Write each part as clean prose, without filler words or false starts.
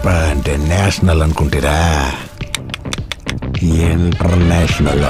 పుష్ప అంటే నేషనల్ అనుకుంటారా? ఇంటర్నేషనల్.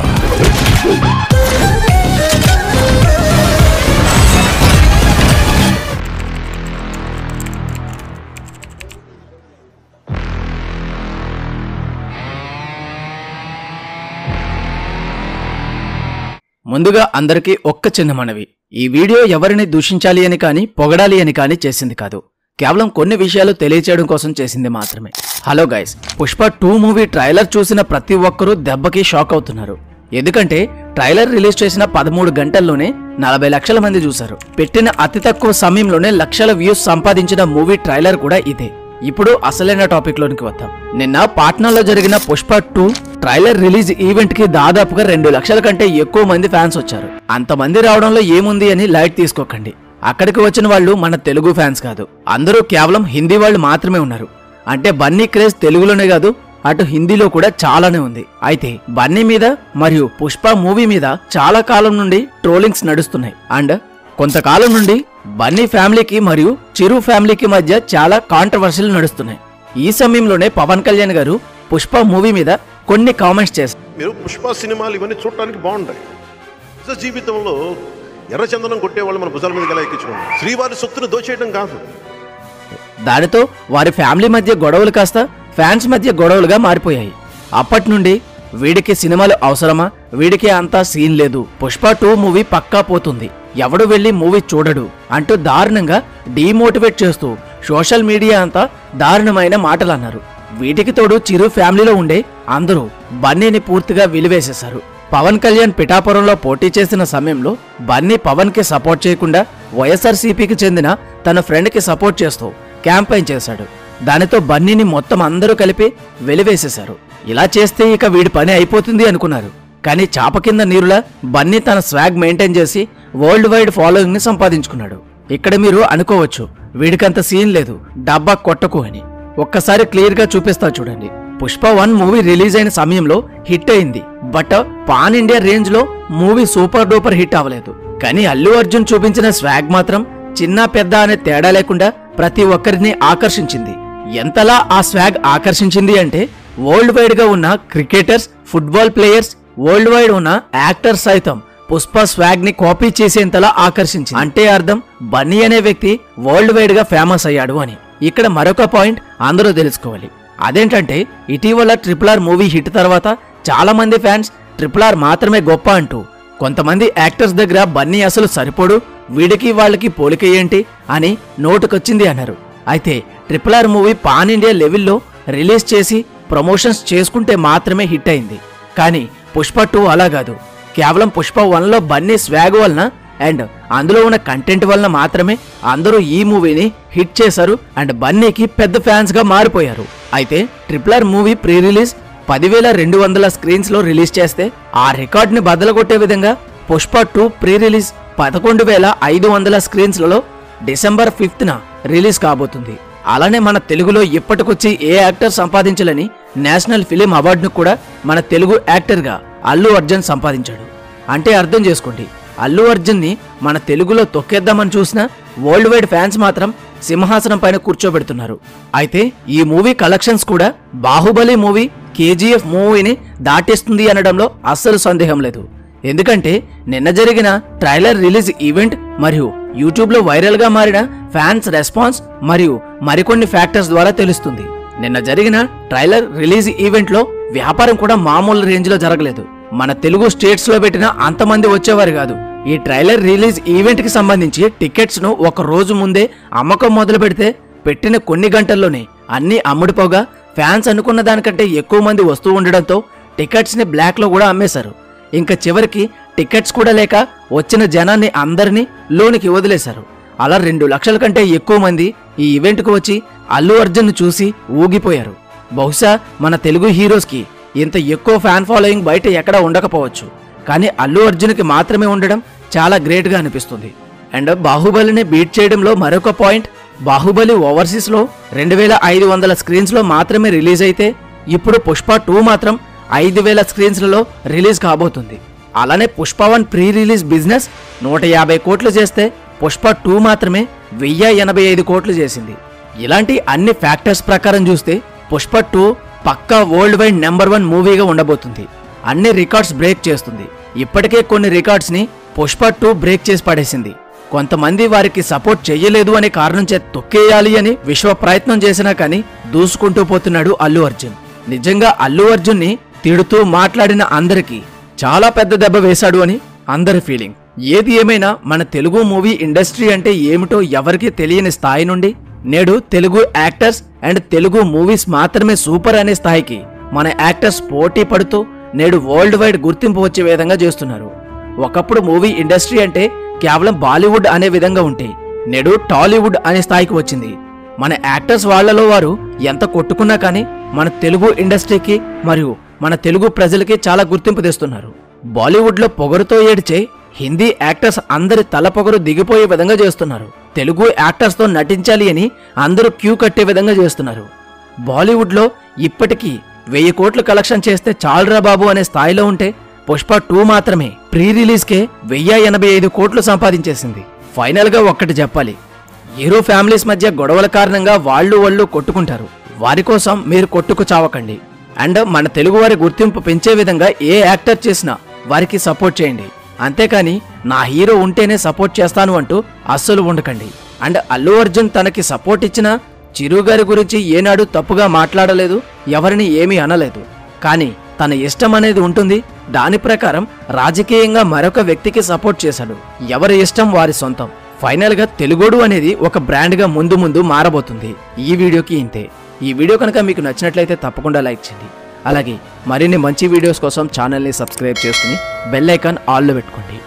ముందుగా అందరికీ ఒక్క చిన్న మనవి. ఈ వీడియో ఎవరిని దూషించాలి అని కానీ పొగడాలి అని కానీ చేసింది కాదు. కేవలం కొన్ని విషయాలు తెలియచేయడం కోసం చేసింది మాత్రమే. Hello guys, Pushpa 2 movie trailer చూసిన ప్రతి ఒక్కరూ దెబ్బకి షాక్ అవుతున్నారు. ఎందుకంటే ట్రైలర్ రిలీజ్ చేసిన 13 గంటల్లోనే 40 లక్షల మంది చూశారు. పెట్టిన అతి తక్కువ సమయంలోనే లక్షల వ్యూస్ సంపాదించిన మూవీ ట్రైలర్ కూడా ఇదే. ఇప్పుడు అసలైన టాపిక్ లోనికి వద్దాం. నిన్న పాట్నాలో జరిగిన పుష్ప 2 ట్రైలర్ రిలీజ్ ఈవెంట్ కి దాదాపుగా 2 లక్షల కంటే ఎక్కువ మంది ఫ్యాన్స్ వచ్చారు. అంతమంది రావడంలో ఏముంది అని లైట్ తీసుకోకండి. అక్కడికి వచ్చిన వాళ్ళు మన తెలుగు ఫ్యాన్స్ కాదు, అందరూ కేవలం హిందీ వాళ్ళు మాత్రమే ఉన్నారు. అంటే బన్నీ క్రేజ్ తెలుగులోనే కాదు, అటు హిందీలో కూడా చాలానే ఉంది. అయితే బన్నీ మీద మరియు పుష్ప మూవీ మీద చాలా కాలం నుండి ట్రోలింగ్స్ నడుస్తున్నాయి. అండ్ కొంతకాలం నుండి బన్నీ ఫ్యామిలీకి మరియు చిరు ఫ్యామిలీకి మధ్య చాలా కాంట్రవర్సీలు నడుస్తున్నాయి. ఈ సమయంలోనే పవన్ కళ్యాణ్ గారు పుష్ప మూవీ మీద కొన్ని కామెంట్స్ చేశారు. మీరు పుష్ప సినిమాలు ఇవన్నీ చూడటానికి బాగుంటాయి. నిజ జీవితంలో ఎర్రచందనం కొట్టేవాళ్ళు మన భుజాల మీద ఎలా ఎక్కించుకోండి. శ్రీవారి సొత్తును దోచేయడం కాదు. దానితో వారి ఫ్యామిలీ మధ్య గొడవలు కాస్త ఫ్యాన్స్ మధ్య గొడవలుగా మారిపోయాయి. అప్పటి నుండి వీడికి సినిమాలు అవసరమా, వీడికి అంతా సీన్ లేదు, పుష్ప 2 మూవీ పక్కా పోతుంది, ఎవడు వెళ్లి మూవీ చూడడు అంటూ దారుణంగా డీమోటివేట్ చేస్తూ సోషల్ మీడియా అంతా దారుణమైన మాటలు అన్నారు. వీటికి తోడు చిరు ఫ్యామిలీలో ఉండే అందరూ బన్నీని పూర్తిగా విలివేసేశారు. పవన్ కళ్యాణ్ పిఠాపురంలో పోటీ చేసిన సమయంలో బన్నీ పవన్ కి సపోర్ట్ చేయకుండా వైఎస్ఆర్సీపీకి చెందిన తన ఫ్రెండ్ కి సపోర్ట్ చేస్తూ క్యాంపెయిన్ చేశాడు. దానితో బన్నీని మొత్తం అందరూ కలిపి వెలివేసేశారు. ఇలా చేస్తే ఇక వీడి పని అయిపోతుంది అనుకున్నారు. కానీ చాప కింద నీరులా బన్నీ తన స్వాగ్ మెయింటైన్ చేసి వరల్డ్ వైడ్ ఫాలోయింగ్ ని సంపాదించుకున్నాడు. ఇక్కడ మీరు అనుకోవచ్చు వీడికంత సీన్ లేదు, డబ్బా కొట్టకు అని. ఒక్కసారి క్లియర్ గా చూపిస్తా చూడండి. పుష్ప 1 మూవీ రిలీజ్ అయిన సమయంలో హిట్ అయింది. బట్ పాన్ ఇండియా రేంజ్ లో మూవీ సూపర్ డూపర్ హిట్ అవ్వలేదు. కానీ అల్లు అర్జున్ చూపించిన స్వాగ్ మాత్రం చిన్న పెద్ద అనే తేడా లేకుండా ప్రతి ఒక్కరిని ఆకర్షించింది. ఎంతలా ఆ స్వాగ్ ఆకర్షించింది అంటే వరల్డ్ వైడ్ గా ఉన్న cricketers, football players, world wide ఉన్న యాక్టర్స్ సైతం పుష్ప స్వాగ్ ని కాపీ చేసేంతలా ఆకర్షించింది. అంటే అర్థం బన్నీ అనే వ్యక్తి వరల్డ్ వైడ్ గా ఫేమస్ అయ్యాడు అని. ఇక్కడ మరొక పాయింట్ అందరూ తెలుసుకోవాలి. అదేంటంటే ఇటీవల RRR మూవీ హిట్ తర్వాత చాలా మంది ఫ్యాన్స్ RRR మాత్రమే గొప్ప అంటూ కొంతమంది యాక్టర్స్ దగ్గర బన్నీ అసలు సరిపోడు, వీడికి వాళ్ళకి పోలిక ఏంటి అని నోటుకొచ్చింది అన్నారు. అయితే RRR మూవీ పాన్ ఇండియా లెవెల్లో రిలీజ్ చేసి ప్రమోషన్స్ చేసుకుంటే మాత్రమే హిట్ అయింది. కానీ పుష్ప 2 అలా కాదు. కేవలం పుష్ప 1లో బన్నీ స్వాగ్ వలన అండ్ అందులో ఉన్న కంటెంట్ వలన మాత్రమే అందరూ ఈ మూవీని హిట్ చేశారు అండ్ బన్నీకి పెద్ద ఫ్యాన్స్ గా మారిపోయారు. అయితే RRR movie pre release 10,200 screens లో రిలీజ్ చేస్తే ఆ రికార్డ్ ని బద్దలగొట్టే విధంగా పుష్ప 2 ప్రీ రిలీజ్ 11,500 స్క్రీన్స్ లలో డిసెంబర్ 5న రిలీజ్ కాబోతుంది. అలానే మన తెలుగులో ఇప్పటికొచ్చి ఏ యాక్టర్ సంపాదించాలని నేషనల్ ఫిలిం అవార్డును కూడా మన తెలుగు యాక్టర్ గా అల్లు అర్జున్ సంపాదించాడు. అంటే అర్థం చేసుకోండి, అల్లు అర్జున్ ని మన తెలుగులో తొక్కేద్దామని చూసినా వరల్డ్ వైడ్ ఫ్యాన్స్ మాత్రం సింహాసనం పైన కూర్చోబెడుతున్నారు. అయితే ఈ మూవీ కలెక్షన్స్ కూడా బాహుబలి మూవీ, KGF మూవీని దాటేస్తుంది అనడంలో అస్సలు సందేహం లేదు. ఎందుకంటే నిన్న జరిగిన ట్రైలర్ రిలీజ్ ఈవెంట్ మరియు యూట్యూబ్ లో వైరల్ గా మారిన ఫ్యాన్స్ రెస్పాన్స్ మరియు మరికొన్ని ఫ్యాక్టర్స్ ద్వారా తెలుస్తుంది. నిన్న జరిగిన ట్రైలర్ రిలీజ్ ఈవెంట్ లో వ్యాపారం కూడా మామూలు రేంజ్ లో జరగలేదు. మన తెలుగు స్టేట్స్ లో పెట్టిన అంతమంది వచ్చేవారు కాదు. ఈ ట్రైలర్ రిలీజ్ ఈవెంట్ కి సంబంధించి టికెట్స్ ను ఒక రోజు ముందే అమ్మకం మొదలు పెడితే పెట్టిన కొన్ని గంటల్లోనే అన్ని అమ్ముడుపోగా ఫ్యాన్స్ అనుకున్న దానికంటే ఎక్కువ మంది వస్తూ ఉండడంతో టికెట్స్ ని బ్లాక్ లో కూడా అమ్మేశారు. ఇంకా చివరికి టికెట్స్ కూడా లేక వచ్చిన జనాన్ని అందరినీ లోనికి వదిలేశారు. అలా 2 లక్షల కంటే ఎక్కువ మంది ఈ ఈవెంట్ కు వచ్చి అల్లు అర్జున్ ను చూసి ఊగిపోయారు. బహుశా మన తెలుగు హీరోస్ కి ఇంత ఎక్కువ ఫ్యాన్ ఫాలోయింగ్ బయట ఎక్కడా ఉండకపోవచ్చు, కానీ అల్లు అర్జున్ కి మాత్రమే ఉండడం చాలా గ్రేట్ గా అనిపిస్తుంది. అండ్ బాహుబలిని బీట్ చేయడంలో మరొక పాయింట్, బాహుబలి ఓవర్సీస్ లో 2,500 స్క్రీన్స్ లో మాత్రమే రిలీజ్ అయితే ఇప్పుడు పుష్ప 2 మాత్రం 5,000 స్క్రీన్స్లలో రిలీజ్ కాబోతుంది. అలానే పుష్ప 1 ప్రీ రిలీజ్ బిజినెస్ 150 కోట్లు చేస్తే పుష్ప 2 మాత్రమే 1,085 కోట్లు చేసింది. ఇలాంటి అన్ని ఫ్యాక్టర్స్ ప్రకారం చూస్తే పుష్ప 2 పక్కా వరల్డ్ వైడ్ నెంబర్ 1 మూవీగా ఉండబోతుంది. అన్ని రికార్డ్స్ బ్రేక్ చేస్తుంది. ఇప్పటికే కొన్ని రికార్డ్స్ ని పుష్ప 2 బ్రేక్ చేసి పడేసింది. కొంతమంది వారికి సపోర్ట్ చెయ్యలేదు అనే కారణం చేత తొక్కేయాలి అని విశ్వ ప్రయత్నం చేసినా కానీ దూసుకుంటూ పోతున్నాడు అల్లు అర్జున్. నిజంగా అల్లు అర్జున్ ని తిడుతూ మాట్లాడిన అందరికీ చాలా పెద్ద దెబ్బ వేశాడు అని అందరి ఫీలింగ్. ఏది ఏమైనా మన తెలుగు మూవీ ఇండస్ట్రీ అంటే ఏమిటో ఎవరికీ తెలియని స్థాయి నుండి నేడు Telugu actors and Telugu movies మాత్రమే సూపర్ అనే స్థాయికి మన యాక్టర్స్ పోటీ పడుతూ నేడు వరల్డ్ వైడ్ గుర్తింపు వచ్చే విధంగా చేస్తున్నారు. ఒకప్పుడు మూవీ ఇండస్ట్రీ అంటే కేవలం బాలీవుడ్ అనే విధంగా ఉంటే నేడు టాలీవుడ్ అనే స్థాయికి వచ్చింది. మన యాక్టర్స్ వాళ్లలో వారు ఎంత కొట్టుకున్నా కానీ మన తెలుగు ఇండస్ట్రీకి మరియు మన తెలుగు ప్రజలకి చాలా గుర్తింపు తెస్తున్నారు. బాలీవుడ్ లో పొగరుతో ఏడ్చే హిందీ యాక్టర్స్ అందరి తల పొగరు దిగిపోయే విధంగా చేస్తున్నారు. తెలుగు యాక్టర్స్ తో నటించాలి అని అందరూ క్యూ కట్టే విధంగా చేస్తున్నారు. బాలీవుడ్ లో ఇప్పటికీ 1000 కోట్లు కలెక్షన్ చేస్తే చాలరా బాబు అనే స్థాయిలో ఉంటే పుష్ప 2 మాత్రమే ప్రీ రిలీజ్ కే 1085 కోట్లు సంపాదించేసింది. ఫైనల్ గా ఒక్కటి చెప్పాలి, హీరో ఫ్యామిలీస్ మధ్య గొడవల కారణంగా వాళ్ళు కొట్టుకుంటారు. వారి కోసం మీరు కొట్టుకు చావకండి. అండ్ మన తెలుగు వారి గుర్తింపు పెంచే విధంగా ఏ యాక్టర్ చేసినా వారికి సపోర్ట్ చేయండి. అంతేకాని నా హీరో ఉంటేనే సపోర్ట్ చేస్తాను అంటూ అస్సలు ఉండకండి. అండ్ అల్లు అర్జున్ తనకి సపోర్ట్ ఇచ్చిన చిరు గారి గురించి ఏనాడు తప్పుగా మాట్లాడలేదు, ఎవరిని ఏమీ అనలేదు. కానీ తన ఇష్టం అనేది ఉంటుంది. దాని ప్రకారం రాజకీయంగా మరొక వ్యక్తికి సపోర్ట్ చేశాడు. ఎవరి ఇష్టం వారి సొంతం. ఫైనల్ గా తెలుగోడు అనేది ఒక బ్రాండ్ గా ముందు మారబోతుంది. ఈ వీడియోకి ఇంతే. ఈ వీడియో కనుక మీకు నచ్చినట్లయితే తప్పకుండా లైక్ చేయండి. అలాగే మరిన్ని మంచి వీడియోస్ కోసం ఛానల్ని సబ్స్క్రైబ్ చేసుకుని బెల్ ఐకాన్ ఆల్లో పెట్టుకోండి.